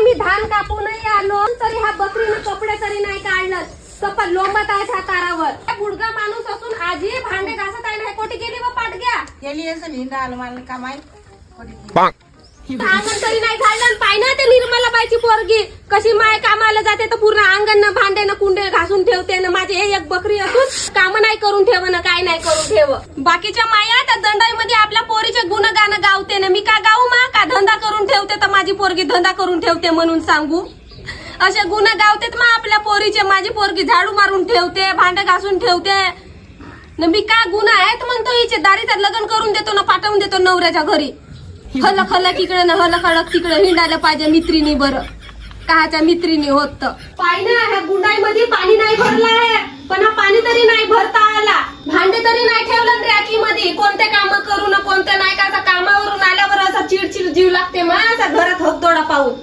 मी धान कापूनही आलो तरी हा बकरीनं कपडे तरी नाही काढलं. कपड लोंबत आहे त्या तारावर. गुडगा माणूस असून आजी भांडे घासत आहे ना. कोटी गेली व पाटग्या गेली असं हिंडा आलं मला का माहित. अंगण तरी नाही झालं. पाय ना ते निर्मलाबाईची पोरगी कशी माय कामाला जाते तर पूर्ण अंगण न भांडे न कुंडे घासून ठेवते ना. माझी एक बकरी असून काम नाही करून ठेव ना काय नाही करून ठेव. बाकीच्या माया त्या दंडाईमध्ये आपल्या पोरीचे गुणगान गावते ना. मी का गाऊ मा का धंदा करून ठेवते तर माझी पोरगी धंदा करून ठेवते म्हणून सांगू. असे गुण गावतेत मग आपल्या पोरीचे. माझी पोरगी झाडू मारून ठेवते भांडे घासून ठेवते न. मी का गुन्हा आहेत म्हणतो हिचे दारीचं लग्न करून देतो ना पाठवून देतो नवऱ्याच्या घरी. हल खलक इकडे न हल खडक तिकडे हिंडायला पाहिजे मित्रिणी. बरं काच्या मित्रिणी होत पाय ना. ह्या गुंडाईमध्ये पाणी नाही भरलं आहे पण हा पाणी तरी नाही भरता आला. भांडे तरी नाही ठेवलं रॅकी मध्ये. कोणते काम करू न कोणते नाही का. कामावरून आल्यावर असा चिडचिड जीव लागते माझा घरात हकदोडा पाहून.